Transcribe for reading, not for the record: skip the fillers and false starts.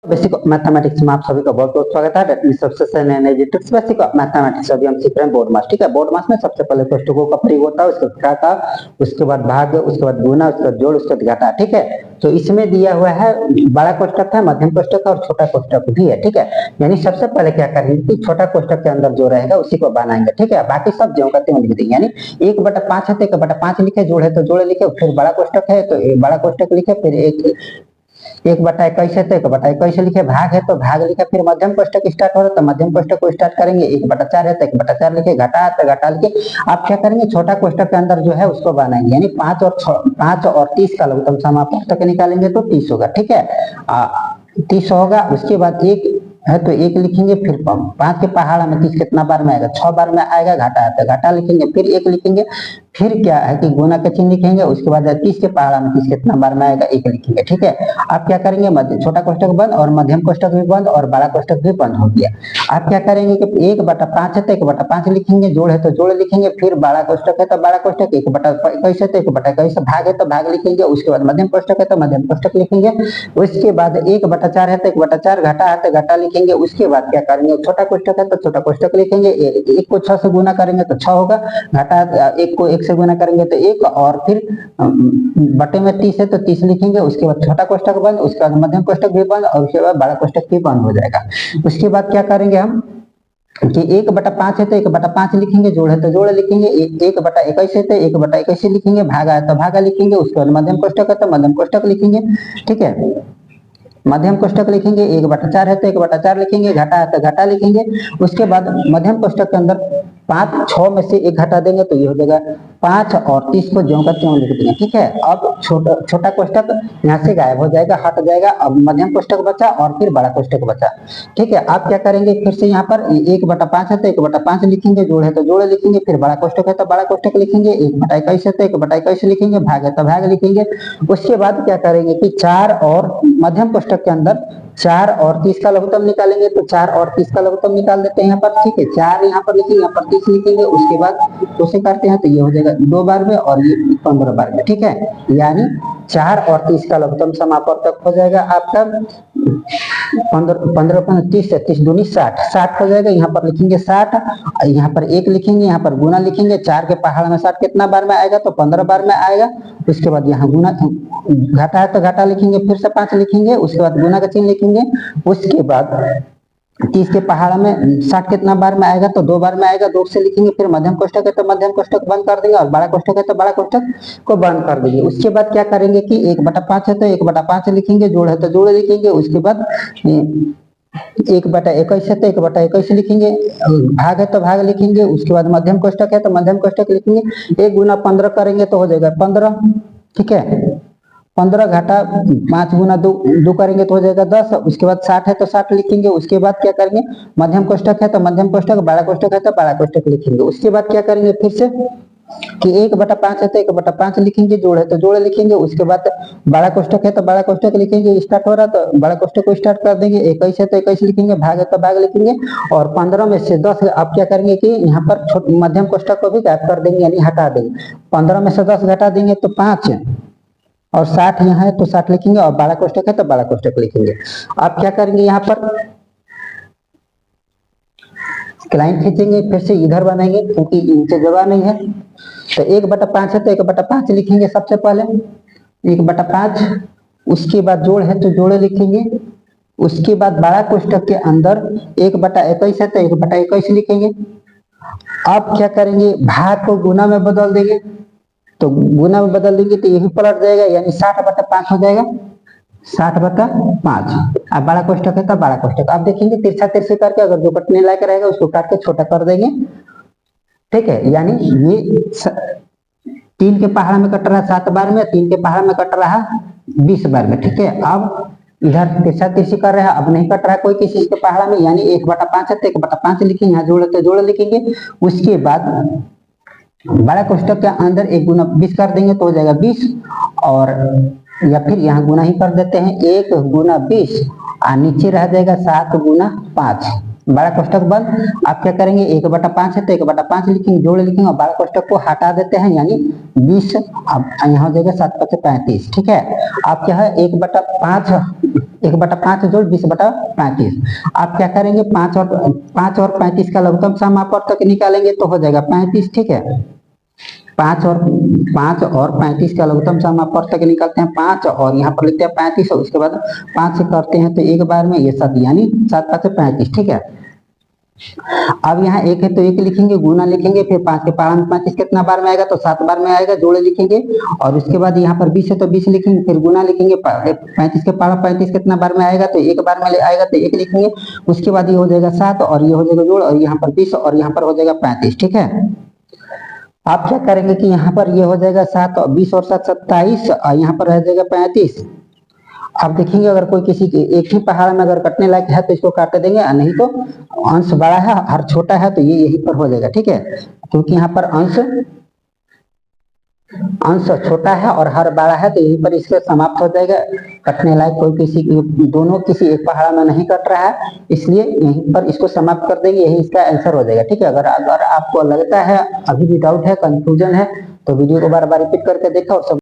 Basic mathematics में आप सभी का बहुत बहुत स्वागत है। दैट मींस सबसे नए ट्रिक्स बेसिक मैथमेटिक्स अभी हम सीख रहे हैं बोर्ड मास। ठीक है, बोर्ड मास में सबसे पहले कोष्टकों का प्रयोग होता है, उसके बाद घटा, उसके बाद भाग, उसके बाद गुना, उसके बाद जोड़, उसके बाद घटा। ठीक है, तो इसमें दिया हुआ है बड़ा कोष्टक है, मध्यम कोष्टक है और छोटा कोष्टक भी है। ठीक है, यानी सबसे पहले क्या करेंगे कि छोटा कोष्टक के अंदर जो रहेगा उसी को बनाएंगे। ठीक है, बाकी सब जो का त्यों लिख देंगे। यानी 1/5 है तो 1/5 लिखे, जोड़ है तो जोड़ लिखे, फिर बड़ा कोष्टक है तो बड़ा कोष्टक लिखे, फिर 1/21 है तो 1/21 लिखे, भाग है तो भाग लिखे, फिर मध्यम कोष्टक स्टार्ट हो रहा है तो मध्यम कोष्टक को स्टार्ट करेंगे। 1/4 है तो 1/4 लिखे, घटा है तो घटा लिखे। आप क्या करेंगे, छोटा कोष्टक के अंदर जो है उसको बनाएंगे। यानी 5 और 30 का लघुत्तम समापवर्तक निकालेंगे तो 30 होगा। ठीक है, 30 होगा। उसके बाद एक है तो 1 लिखेंगे, फिर 5 के पहाड़ा में 30 कितना बार में आएगा, 6 बार में आएगा। घटा है तो घटा लिखेंगे, फिर 1 लिखेंगे, फिर क्या है कि गुना का चिन्ह लिखेंगे। उसके बाद 30 के पहाड़ा में 30 कितना बार में आएगा, 1 लिखेंगे। ठीक है, आप क्या करेंगे, छोटा कोष्टक बंद और मध्यम कोष्टक भी बंद और बड़ा कोष्टक भी बंद हो गया। आप क्या करेंगे कि 1/5 है तो 1/5 लिखेंगे, जोड़ है तो जोड़ लिखेंगे, फिर बड़ा कोष्टक है तो बड़ा कोष्टक, 1/21 है तो 1/21, भाग है तो भाग लिखेंगे। उसके बाद मध्यम कोष्टक है तो मध्यम कोष्टक लिखेंगे। उसके बाद 1/4 है तो 1/4, घटा है तो घटा लिखेंगे। उसके बाद क्या करेंगे, छोटा कोष्टक है तो छोटा कोष्टक लिखेंगे। 1 को 6 से गुना करेंगे तो 6 होगा, घटा 1 को 1 से गुना करेंगे तो 1, और फिर बटे में 30 है तो 30 लिखेंगे। उसके बाद छोटा कोष्टक बंद, उसके बाद मध्यम कोष्टक भी बंद और उसके बाद बड़ा कोष्टक भी बंद हो जाएगा। उसके बाद क्या करेंगे हम कि 1/5 है तो 1/5 लिखेंगे, जोड़ है तो जोड़ लिखेंगे, 1/21 है तो 1/21 लिखेंगे, भागा है तो भागा लिखेंगे। उसके बाद मध्यम कोष्टक है तो मध्यम कोष्टक लिखेंगे। ठीक है, मध्यम कोष्टक लिखेंगे, 1/4 है तो 1/4 लिखेंगे, घटा है तो घटा लिखेंगे। उसके बाद मध्यम कोष्टक के अंदर 5 6 में से 1 घटा देंगे तो ये हो जाएगा 5 और 30 को ज्यों का त्यों लिख देंगे। ठीक है, अब छोटा कोष्टक यहाँ से गायब हो जाएगा, हट जाएगा। अब मध्यम कोष्टक बचा और फिर बड़ा कोष्टक बचा। ठीक है, आप क्या करेंगे, फिर से यहाँ पर 1/5 है तो 1/5 लिखेंगे, जोड़ है तो जोड़ लिखेंगे, फिर बड़ा कोष्टक है तो बड़ा कोष्टक लिखेंगे, 1/21 है तो 1/21 लिखेंगे, भाग है तो भाग लिखेंगे। उसके बाद क्या करेंगे कि 4 और मध्यम कोष्टक के अंदर 4 और 30 का लघुत्तम निकालेंगे तो 4 और 30 का लघुत्तम निकाल देते हैं यहाँ पर। ठीक है, 4 यहाँ पर लिखेंगे, यहाँ पर 30 लिखेंगे। उसके बाद उसे करते हैं तो ये हो जाएगा 2 बार में और ये 15 बार में। ठीक है, यानी 4 और 30 का लघुत्तम समापवर्तक हो जाएगा आपका 15 30 है, 30 दूनी 60 हो जाएगा। यहाँ पर लिखेंगे 60, यहाँ पर 1 लिखेंगे, यहाँ पर गुना लिखेंगे। 4 के पहाड़ में 60 कितना बार में आएगा, तो 15 बार में आएगा। उसके बाद यहाँ गुना, घटा है तो घटा लिखेंगे, फिर से 5 लिखेंगे। उसके बाद गुना का चिन्ह लिखेंगे। उसके बाद 30 के पहाड़ में 60 कितना बार में आएगा, तो 2 बार में आएगा, 2 से लिखेंगे। फिर मध्यम कोष्टक है तो मध्यम कोष्टक बंद कर देंगे और बड़ा कोष्टक है तो बड़ा कोष्टक को बंद कर देंगे। उसके बाद क्या करेंगे कि 1/5 है तो 1/5 लिखेंगे, जोड़ है तो जोड़ लिखेंगे। उसके बाद 1/21 है तो 1/21 लिखेंगे, भाग है तो भाग लिखेंगे। उसके बाद मध्यम कोष्टक है तो मध्यम कोष्टक लिखेंगे। 1 गुना 15 करेंगे तो हो जाएगा 15। ठीक है, 15 घटा 5 गुना 2 करेंगे तो हो जाएगा 10। उसके बाद 60 है तो 60 लिखेंगे। उसके बाद क्या करेंगे, मध्यम कोष्टक है तो मध्यम कोष्टक, बड़ा कोष्टक है तो बड़ा कोष्टक लिखेंगे। उसके बाद क्या करेंगे फिर से कि 1/5 है तो 1/5 लिखेंगे, जोड़ है तो जोड़ लिखेंगे। उसके बाद बड़ा कोष्टक है तो बड़ा कोष्टक लिखेंगे। स्टार्ट हो रहा तो बड़ा कोष्टक को स्टार्ट कर देंगे। 21 है तो 21 लिखेंगे, भाग है तो भाग लिखेंगे। और 15 में से 10 आप क्या करेंगे कि यहाँ पर मध्यम कोष्टक को भी गायब कर देंगे, यानी हटा देंगे। 15 में से 10 घटा देंगे तो 5, और 60 यहाँ है तो 60 लिखेंगे, और बड़ा कोष्टक है तो बड़ा कोष्टक लिखेंगे। आप क्या करेंगे, यहाँ पर लाइन खींचेंगे, फिर से इधर बनाएंगे क्योंकि नीचे जगह नहीं है। तो 1/5 है तो 1/5 लिखेंगे सबसे पहले, 1/5। उसके बाद जोड़ है तो जोड़ लिखेंगे। उसके बाद बड़ा कोष्टक के अंदर 1/21 है तो 1/21 लिखेंगे। आप क्या करेंगे, भाग को गुना में बदल देंगे, तो गुना में बदल देंगे तो यही पलट जाएगा, यानी 60/5 हो जाएगा, 60/5। अब बड़ा कोष्टक है तो बड़ा कोष्टक आप देखेंगे तिरछा तिरछी करके, अगर जो कटने लायक रहेगा उसको काट के छोटा कर देंगे। ठीक है, यानी ये 3 के पहाड़ में कट रहा है 7 बार में, 3 के पहाड़ में कट रहा है 20 बार में। ठीक है, अब इधर तिरछा तिरछी कर रहे हैं, अब नहीं कट रहा है कोई किसी के पहाड़ में, यानी 1/5 है तो 1/5 लिखेंगे, यहाँ जोड़ तो जोड़ लिखेंगे। उसके बाद बड़ा कोष्टक के अंदर 1 गुना 20 कर देंगे तो हो जाएगा 20, और या फिर यहाँ गुना ही कर देते हैं, 1 गुना 20 और नीचे रह जाएगा 7 गुना 5, बड़ा कोष्टक बंद। आप क्या करेंगे, 1/5 है तो 1/5 लिखेंगे, जोड़ लिखेंगे और बड़ा कोष्टक को हटा देते हैं, यानी 20। अब यहाँ हो जाएगा 7 × 5 = 35। ठीक है, आप क्या है 1/5 1/5 जोड़ 20/35। आप क्या करेंगे, 5 और 35 का लघुत्तम समापवर्तक निकालेंगे तो हो जाएगा 35, ठीक है। 5 और 35 का लघुत्तम समापवर्तक निकालते हैं 5 और यहाँ पर लिखते हैं 35 और उसके बाद 5 से करते हैं तो एक बार में ये 7 यानी 7 5 35, ठीक है। अब यहाँ एक है तो एक लिखेंगे, गुना लिखेंगे, फिर 5 के पहाड़ा में 35 कितना बार में आएगा तो 7 बार में आएगा, जोड़े लिखेंगे और उसके बाद यहाँ पर 20 है तो 20 लिखेंगे, फिर गुना लिखेंगे, 35 के पहाड़ा 35 कितना बार में आएगा तो एक बार में आएगा तो एक लिखेंगे, उसके बाद ये हो जाएगा 7 और ये हो जाएगा जोड़ और यहाँ पर 20 और यहाँ पर हो जाएगा 35, ठीक है। आप क्या करेंगे कि यहाँ पर ये हो जाएगा 7 और 20 और 7 27 और यहाँ पर रह जाएगा 35। अब देखेंगे अगर कोई किसी के एक ही पहाड़ में अगर कटने लायक है तो इसको काट देंगे, नहीं तो अंश बड़ा है हर छोटा है तो ये यहीं पर हो जाएगा, ठीक है। क्योंकि यहाँ पर अंश छोटा है और हर बड़ा है तो यहीं पर इसके समाप्त हो जाएगा। कटने लायक कोई दोनों किसी एक पहाड़ में नहीं कट रहा है, इसलिए यहीं पर इसको समाप्त कर देंगे, यही इसका आंसर हो जाएगा, ठीक है। अगर आपको लगता है अभी भी डाउट है, कंफ्यूजन है तो वीडियो को बार बार रिपीट करके देखा और